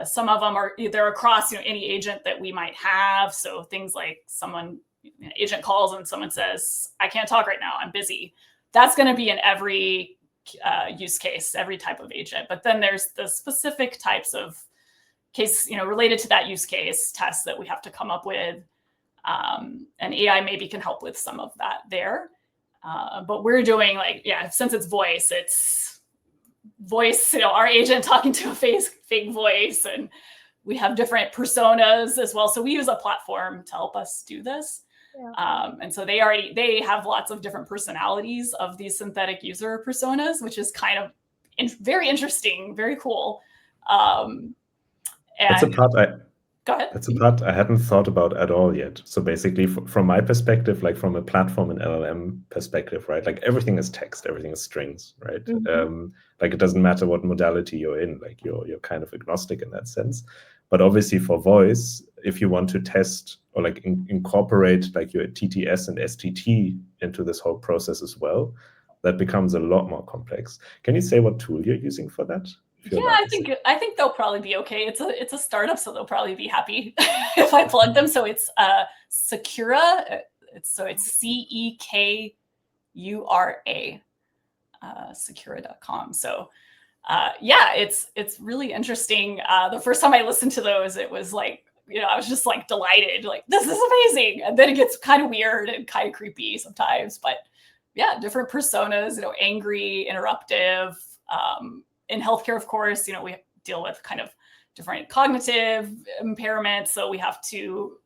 some of them are either across any agent that we might have. So things like agent calls and someone says, I can't talk right now, I'm busy. That's going to be in every use case, every type of agent. But then there's the specific types of case, related to that use case tests that we have to come up with. And AI maybe can help with some of that there. But we're doing since it's voice, our agent talking to a fake voice, and we have different personas as well. So we use a platform to help us do this. Yeah. And so they have lots of different personalities of these synthetic user personas, which is kind of very interesting, very cool. That's a part Go ahead. That's a part I hadn't thought about at all yet. So basically, from my perspective, like from a platform and LLM perspective, right? Like everything is text, everything is strings, right? Mm-hmm. Like it doesn't matter what modality you're in, like you're kind of agnostic in that sense. But obviously for voice, if you want to test or like incorporate like your TTS and STT into this whole process as well, that becomes a lot more complex. Can you say what tool you're using for that? feel Yeah, that? I think they'll probably be okay. It's a startup, so they'll probably be happy if I plug them. So it's Secura. It's CEKURA, Secura.com. So yeah, it's really interesting. The first time I listened to those, it was like, I was just like delighted, like this is amazing. And then it gets kind of weird and kind of creepy sometimes. But yeah, different personas, angry, interruptive. In healthcare, of course, we deal with kind of different cognitive impairments. So we have to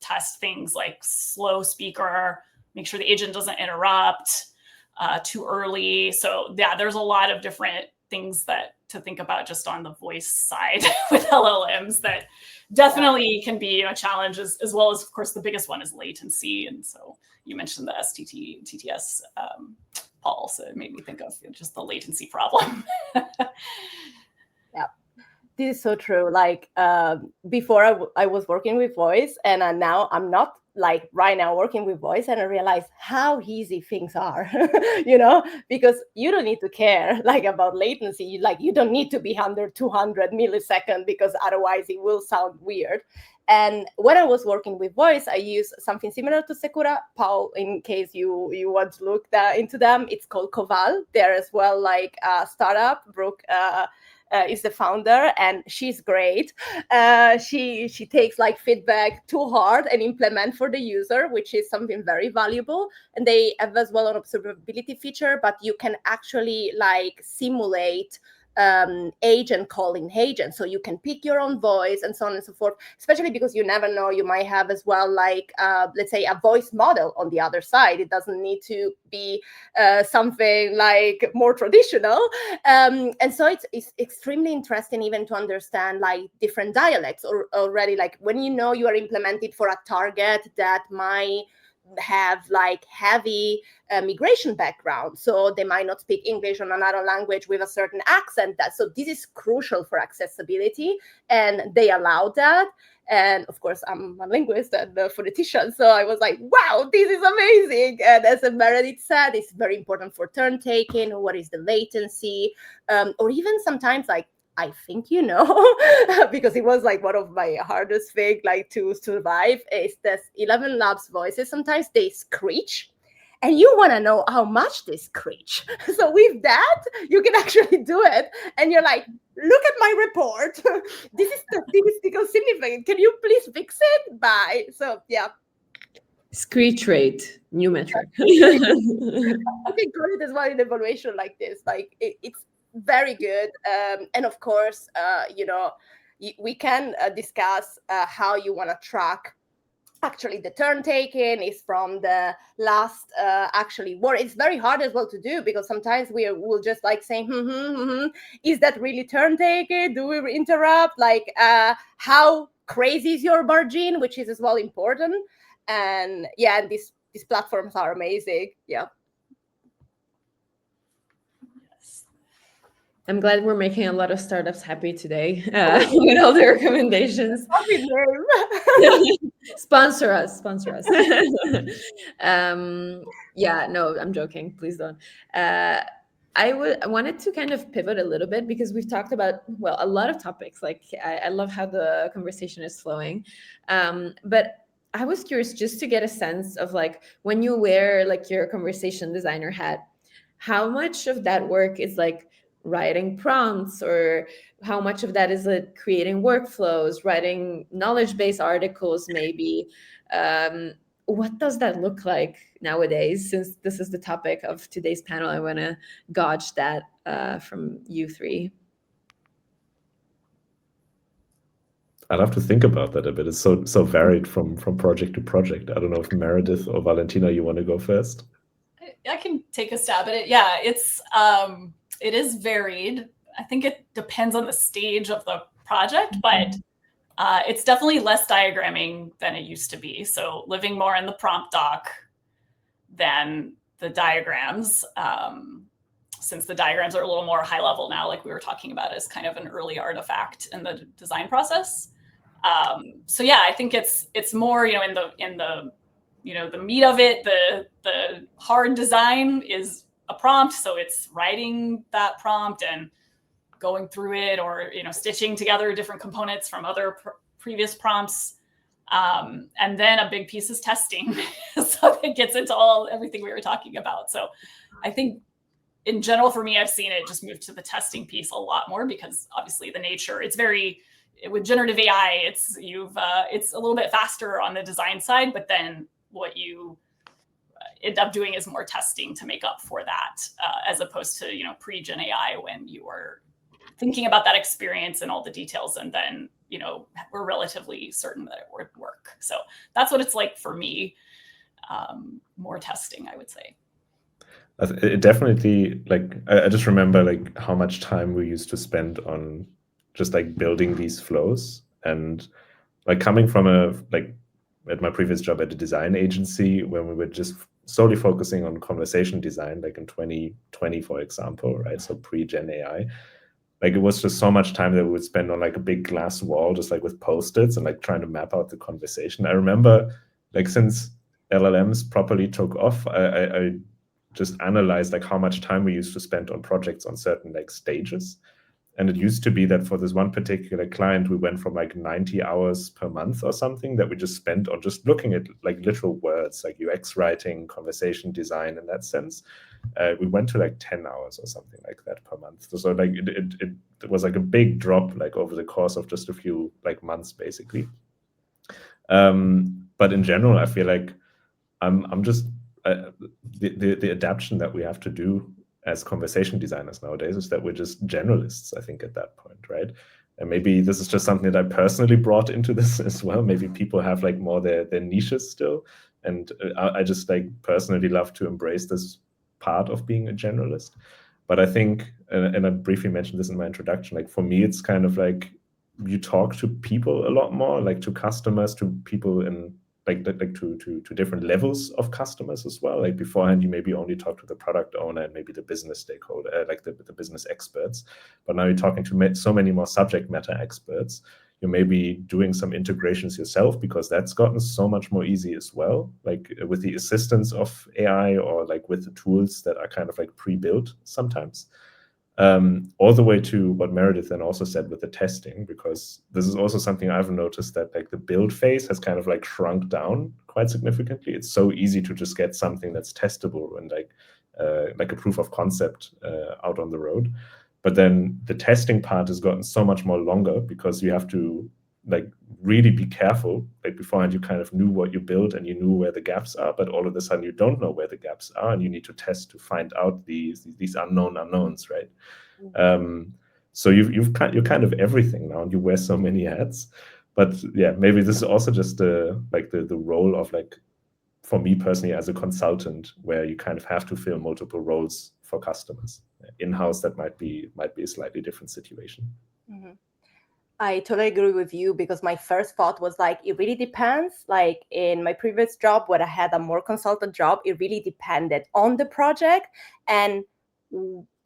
test things like slow speaker, make sure the agent doesn't interrupt too early. So yeah, there's a lot of different things to think about just on the voice side with LLMs that definitely can be a challenge, as well as, of course, the biggest one is latency. And so you mentioned the TTS, Paul, so it made me think of just the latency problem. Yeah, this is so true. Like before I was working with voice, and now I'm not like right now working with voice, and I realize how easy things are, because you don't need to care like about latency. You don't need to be under 200 milliseconds because otherwise it will sound weird. And when I was working with voice, I used something similar to Secura. Paul, in case you want to look into them, it's called Koval. They're as well like a startup. Brooke is the founder, and she's great. She takes like feedback to heart and implement for the user, which is something very valuable. And they have as well an observability feature, but you can actually like simulate agent calling agent, so you can pick your own voice and so on and so forth, especially because you never know, you might have as well like let's say a voice model on the other side. It doesn't need to be something like more traditional, and so it's extremely interesting even to understand like different dialects or already, like when you are implemented for a target that might have like heavy migration background, so they might not speak English or another language with a certain accent. So this is crucial for accessibility, and they allow that. And of course, I'm a linguist and a phonetician, so I was like, wow, this is amazing. And as Meredith said, it's very important for turn taking. What is the latency? Or even sometimes like, I think because it was like one of my hardest things like to survive is this 11 Labs voices. Sometimes they screech, and you want to know how much they screech. So with that, you can actually do it, and you're like, look at my report. This is statistical significant. Can you please fix it? Bye. So yeah. Screech rate, new metric. You can call it as well in evaluation like this. Like it's very good. And of course, we can discuss how you want to track. Actually, the turn taken is from the last actually word. It's very hard as well to do, because sometimes we'll just like saying, is that really turn taken? Do we interrupt? Like how crazy is your margin, which is as well important. And yeah, and these platforms are amazing. Yeah. I'm glad we're making a lot of startups happy today with all the recommendations. Sponsor us. Yeah, no, I'm joking. Please don't. I wanted to kind of pivot a little bit, because we've talked about, well, a lot of topics. Like I love how the conversation is flowing. But I was curious just to get a sense of like, when you wear like your conversation designer hat, how much of that work is like writing prompts, or how much of that is like creating workflows, writing knowledge-based articles maybe? What does that look like nowadays? Since this is the topic of today's panel, I want to gauge that from you three. I'll have to think about that a bit. It's so varied from project to project. I don't know if Meredith or Valentina, you want to go first? I can take a stab at it. Yeah, it is varied. I think it depends on the stage of the project, but it's definitely less diagramming than it used to be. So living more in the prompt doc than the diagrams, since the diagrams are a little more high level now, like we were talking about, as kind of an early artifact in the design process. So yeah, I think it's more, in the the meat of it, the hard design is a prompt. So it's writing that prompt and going through it or, stitching together different components from other previous prompts. And then a big piece is testing. So it gets into everything we were talking about. So I think in general, for me, I've seen it just move to the testing piece a lot more because obviously the nature, it's very, with generative AI, it's a little bit faster on the design side, but then what you end up doing is more testing to make up for that, as opposed to, pre-gen AI when you were thinking about that experience and all the details, and then, we're relatively certain that it would work. So that's what it's like for me. More testing, I would say. It definitely, like, I just remember like how much time we used to spend on just like building these flows, and like coming from at my previous job at a design agency when we were just solely focusing on conversation design, like in 2020, for example, right? So pre-gen AI, like it was just so much time that we would spend on like a big glass wall, just like with Post-its and like trying to map out the conversation. I remember like since LLMs properly took off, I just analyzed like how much time we used to spend on projects on certain like stages. And it used to be that for this one particular client, we went from like 90 hours per month or something that we just spent on just looking at like literal words, like UX writing, conversation design in that sense. We went to like 10 hours or something like that per month. So like it was like a big drop like over the course of just a few like months, basically. But in general, I feel like I'm just the adaptation that we have to do as conversation designers nowadays is that we're just generalists, I think, at that point, right? And maybe this is just something that I personally brought into this as well. Maybe people have like more their niches still. And I just like personally love to embrace this part of being a generalist. But I think, and I briefly mentioned this in my introduction, like for me, it's kind of like you talk to people a lot more, like to customers, to people in like to different levels of customers as well. Like beforehand, you maybe only talk to the product owner and maybe the business stakeholder, like the business experts. But now you're talking to so many more subject matter experts. You may be doing some integrations yourself because that's gotten so much more easy as well, like with the assistance of AI or like with the tools that are kind of like pre-built sometimes. All the way to what Meredith then also said with the testing, because this is also something I've noticed that like the build phase has kind of like shrunk down quite significantly. It's so easy to just get something that's testable and like a proof of concept out on the road. But then the testing part has gotten so much more longer because you have to like really be careful. Like beforehand, you kind of knew what you built and you knew where the gaps are, but all of a sudden you don't know where the gaps are, and you need to test to find out these unknown unknowns, right? So you're kind of everything now, and you wear so many hats. But yeah, maybe this is also just the role of like, for me personally as a consultant, where you kind of have to fill multiple roles for customers. In-house, that might be a slightly different situation. Mm-hmm. I totally agree with you, because my first thought was like, it really depends. Like in my previous job where I had a more consultant job, it really depended on the project and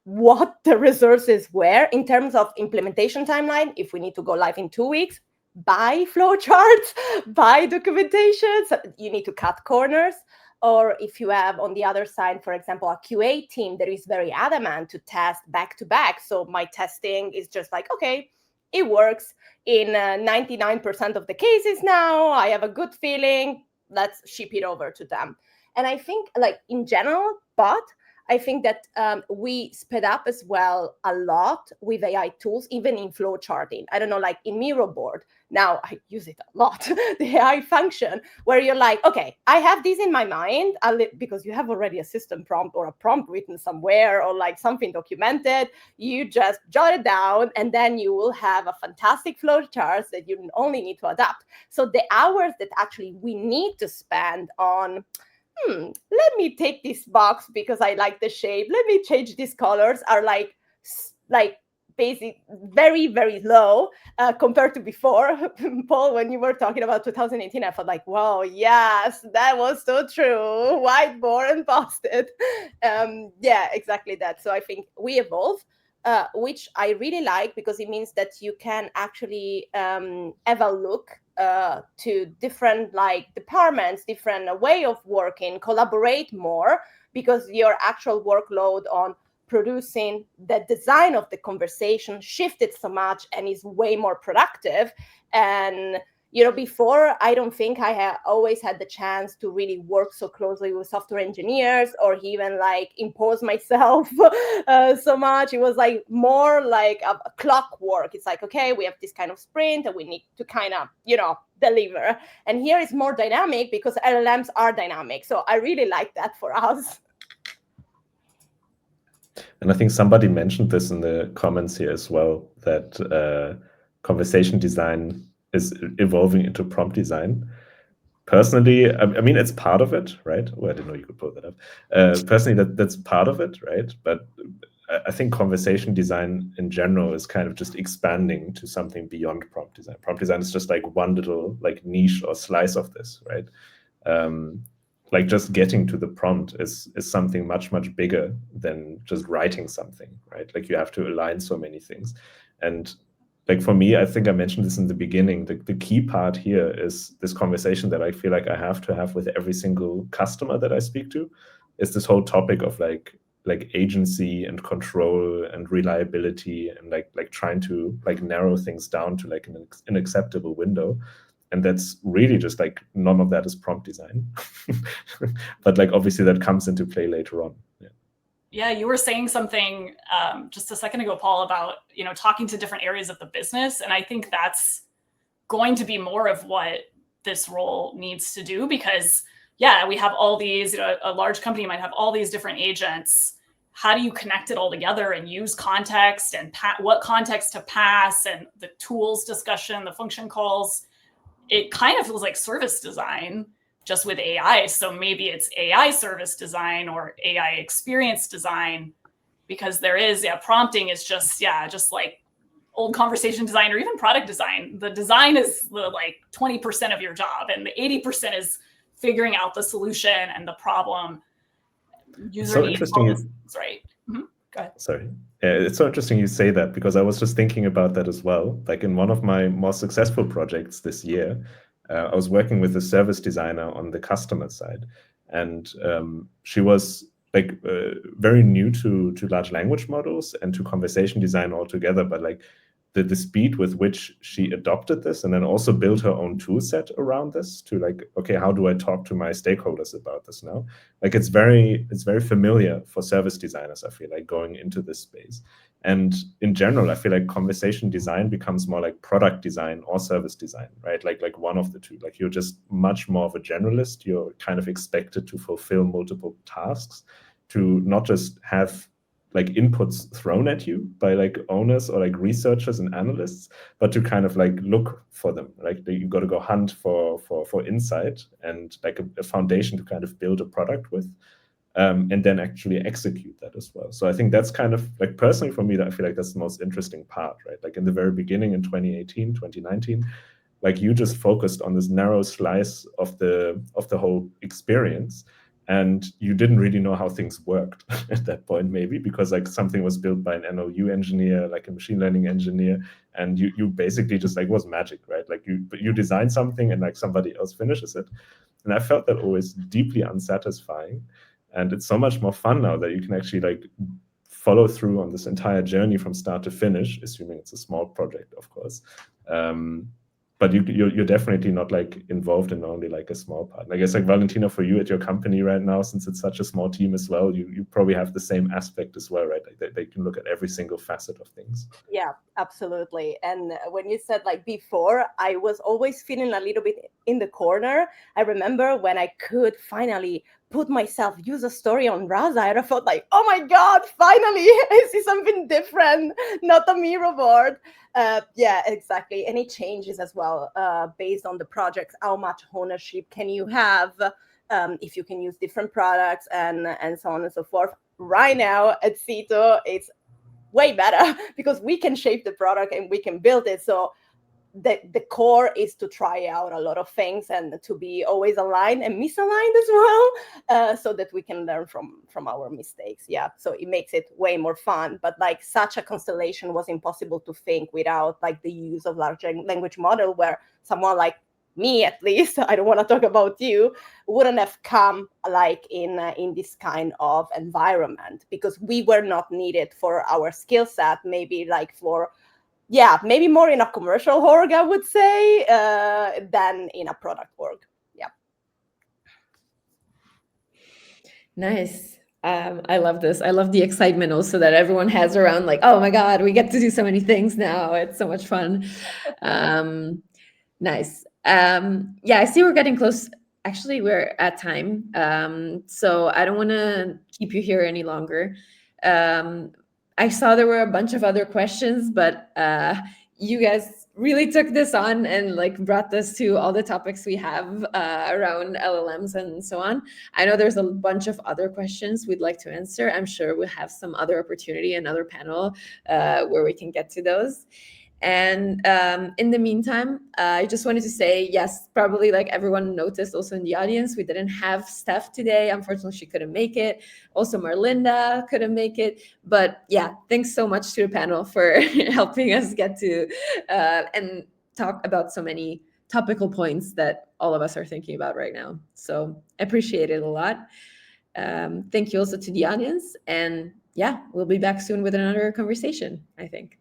what the resources were in terms of implementation timeline. If we need to go live in 2 weeks, buy flowcharts, buy documentation. So you need to cut corners. Or if you have on the other side, for example, a QA team that is very adamant to test back to back. So my testing is just like, okay, it works in 99% of the cases now. I have a good feeling. Let's ship it over to them. And I think like in general, but I think that we sped up as well a lot with AI tools, even in flow charting. I don't know, like in Miroboard, now I use it a lot, the AI function, where you're like, okay, I have this in my mind, because you have already a system prompt or a prompt written somewhere or like something documented. You just jot it down, and then you will have a fantastic flow charts that you only need to adapt. So the hours that actually we need to spend on, let me take this box because I like the shape, let me change these colors, are like basic, very, very low compared to before. Paul, when you were talking about 2018, I felt like, wow, yes, that was so true. Whiteboard and Post-it. Yeah, exactly that. So I think we evolve, which I really like, because it means that you can actually have a look to different like departments, different way of working, collaborate more, because your actual workload on producing, the design of the conversation shifted so much and is way more productive. And before, I don't think I have always had the chance to really work so closely with software engineers or even like impose myself so much. It was like more like a clockwork. It's like, okay, we have this kind of sprint and we need to kind of, deliver. And here it's more dynamic because LLMs are dynamic. So I really like that for us. And I think somebody mentioned this in the comments here as well, that conversation design is evolving into prompt design. Personally, I mean, it's part of it, right? Oh, I didn't know you could pull that up. Personally, that's part of it, right? But I think conversation design in general is kind of just expanding to something beyond prompt design. Prompt design is just like one little like niche or slice of this, right? Like just getting to the prompt is something much, much bigger than just writing something, right? Like you have to align so many things. And like for me, I think I mentioned this in the beginning, the key part here is this conversation that I feel like I have to have with every single customer that I speak to, is this whole topic of like agency and control and reliability and like trying to like narrow things down to like an acceptable window. And that's really just like none of that is prompt design. But like obviously that comes into play later on. Yeah, you were saying something just a second ago, Paul, about talking to different areas of the business, and I think that's going to be more of what this role needs to do, because we have all these. A large company might have all these different agents. How do you connect it all together and use context and what context to pass and the tools discussion, the function calls? It kind of feels like service design just with AI. So maybe it's AI service design or AI experience design, because there is, prompting is just like old conversation design or even product design. The design is the like 20% of your job, and the 80% is figuring out the solution and the problem. User so needs, interesting. Right. Mm-hmm. Go ahead. Sorry. It's so interesting you say that, because I was just thinking about that as well. Like in one of my more successful projects this year, I was working with a service designer on the customer side, and she was like very new to large language models and to conversation design altogether, but like the speed with which she adopted this and then also built her own tool set around this to like, okay, how do I talk to my stakeholders about this now? Like it's very familiar for service designers, I feel like, going into this space. And in general, I feel like conversation design becomes more like product design or service design, right? Like one of the two. Like you're just much more of a generalist. You're kind of expected to fulfill multiple tasks, to not just have like inputs thrown at you by like owners or like researchers and analysts, but to kind of like look for them. Like you got to go hunt for insight and like a foundation to kind of build a product with. And then actually execute that as well. So I think that's kind of like, personally for me, I feel like that's the most interesting part, right? Like in the very beginning in 2018, 2019, like you just focused on this narrow slice of the whole experience. And you didn't really know how things worked at that point, maybe because like something was built by an NLU engineer, like a machine learning engineer, and you basically just like, it was magic, right? Like you design something and like somebody else finishes it. And I felt that always deeply unsatisfying. And it's so much more fun now that you can actually like follow through on this entire journey from start to finish, assuming it's a small project, of course. But you're definitely not like involved in only like a small part. And I guess like Valentina, for you at your company right now, since it's such a small team as well, you probably have the same aspect as well, right? Like they can look at every single facet of things. Yeah, absolutely. And when you said like before, I was always feeling a little bit in the corner. I remember when I could finally put myself user story on browser, I felt like, oh my God, finally I see something different, not a mirror board. Yeah, exactly. And it changes as well based on the project. How much ownership can you have if you can use different products and so on and so forth. Right now at Cito, it's way better because we can shape the product and we can build it. So the core is to try out a lot of things and to be always aligned and misaligned as well, so that we can learn from our mistakes. Yeah, so it makes it way more fun. But like such a constellation was impossible to think without like the use of large language model, where someone like me at least, I don't want to talk about you, wouldn't have come like in this kind of environment, because we were not needed for our skill set, maybe like for, yeah, maybe more in a commercial org, I would say, than in a product org. Yeah. Nice. I love this. I love the excitement also that everyone has around, like, oh my God, we get to do so many things now. It's so much fun. Nice. Yeah, I see we're getting close. Actually, we're at time. So I don't want to keep you here any longer. I saw there were a bunch of other questions, but you guys really took this on and like brought this to all the topics we have around LLMs and so on. I know there's a bunch of other questions we'd like to answer. I'm sure we'll have some other opportunity, another panel where we can get to those. And in the meantime, I just wanted to say, yes, probably like everyone noticed also in the audience, we didn't have Steph today. Unfortunately, she couldn't make it. Also, Marlinda couldn't make it. But yeah, thanks so much to the panel for helping us get to and talk about so many topical points that all of us are thinking about right now. So I appreciate it a lot. Thank you also to the audience. And yeah, we'll be back soon with another conversation, I think.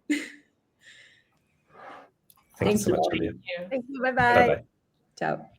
Thank you so much, Giulia. Thank you. Bye-bye. Bye-bye. Ciao.